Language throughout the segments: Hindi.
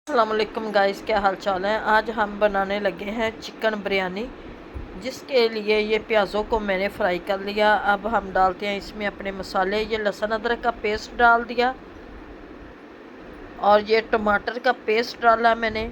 अस्सलामुअलैकुम गाइस, क्या हाल चाल है। आज हम बनाने लगे हैं चिकन बिरयानी, जिसके लिए ये प्याज़ों को मैंने फ्राई कर लिया। अब हम डालते हैं इसमें अपने मसाले। ये लहसुन अदरक का पेस्ट डाल दिया और ये टमाटर का पेस्ट डाला मैंने।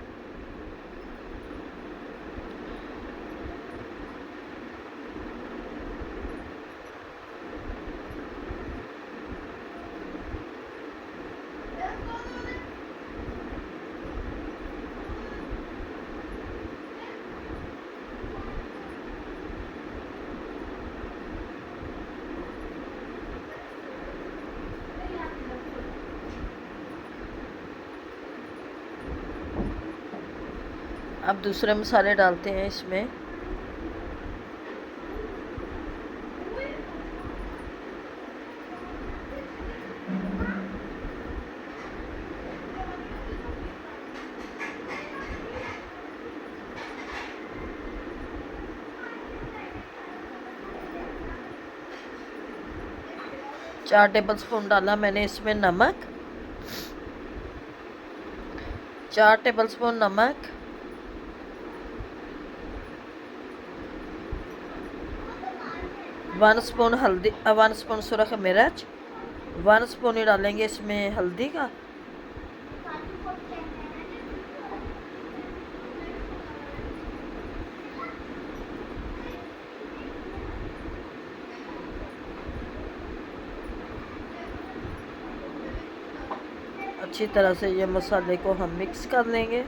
अब दूसरे मसाले डालते हैं इसमें। चार टेबल स्पून डाला मैंने इसमें नमक। 4 टेबल स्पून नमक, 1 स्पून हल्दी, 1 स्पून सुरख मिर्च, 1 स्पून ही डालेंगे इसमें हल्दी का। अच्छी तरह से ये मसाले को हम मिक्स कर लेंगे।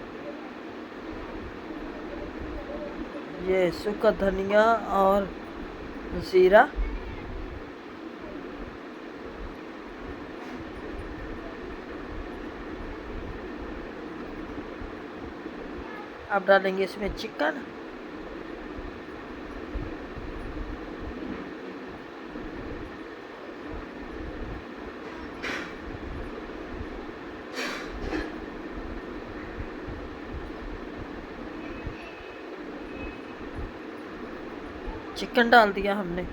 ये सूखा धनिया और ज़ीरा, अब डालेंगे इसमें चिकन। चिकन डाल दिया हमने।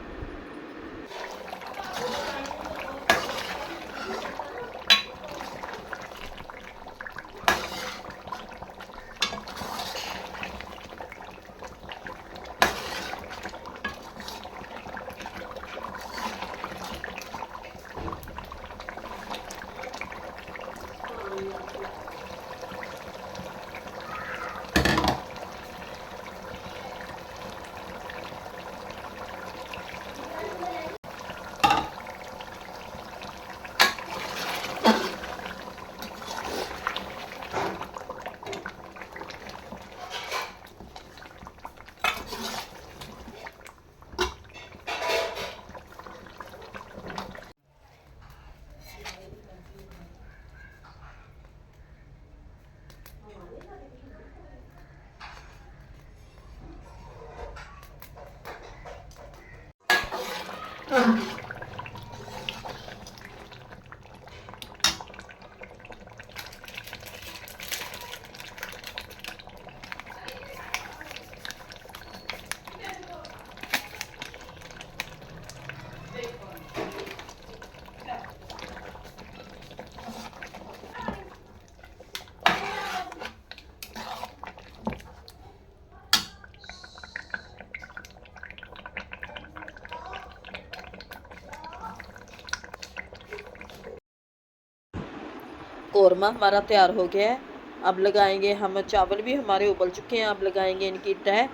कौरमा हमारा तैयार हो गया है। अब लगाएंगे हम, चावल भी हमारे उबल चुके हैं। अब लगाएंगे इनकी तह।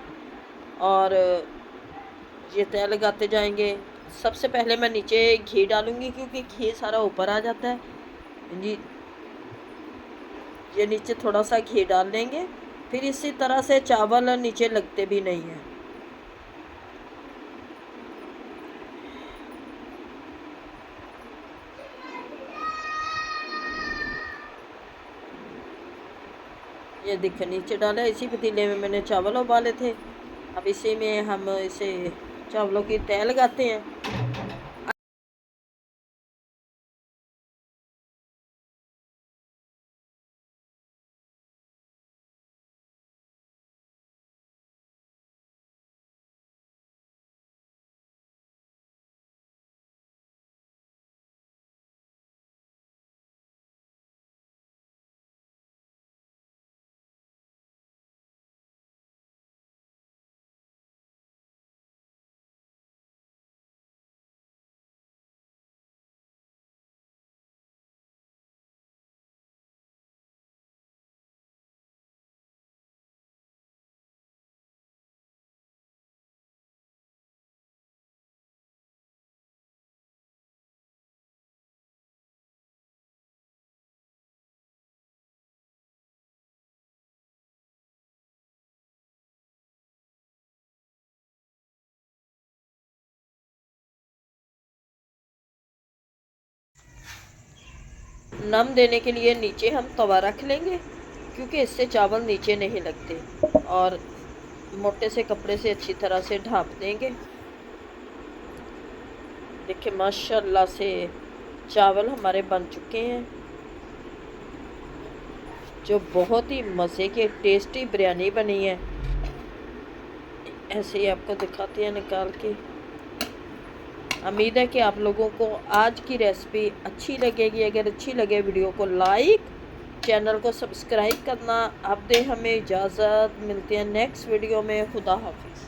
और ये तय लगाते जाएंगे। सबसे पहले मैं नीचे घी डालूंगी क्योंकि घी सारा ऊपर आ जाता है जी। ये नीचे थोड़ा सा घी डाल लेंगे, फिर इसी तरह से चावल नीचे लगते भी नहीं हैं। ये देखिए नीचे डाला, इसी पतीले में मैंने चावल उबाले थे। अब इसी में हम इसे चावलों की तय लगाते हैं। नम देने के लिए नीचे हम तवा रख लेंगे क्योंकि इससे चावल नीचे नहीं लगते, और मोटे से कपड़े से अच्छी तरह से ढाँप देंगे। देखिए माशाल्लाह से चावल हमारे बन चुके हैं, जो बहुत ही मज़े की टेस्टी बिरयानी बनी है। ऐसे ही आपको दिखाते हैं निकाल के। उम्मीद है कि आप लोगों को आज की रेसिपी अच्छी लगेगी। अगर अच्छी लगे वीडियो को लाइक, चैनल को सब्सक्राइब करना। अब दे हमें इजाज़त, मिलते हैं नेक्स्ट वीडियो में। खुदा हाफिज़।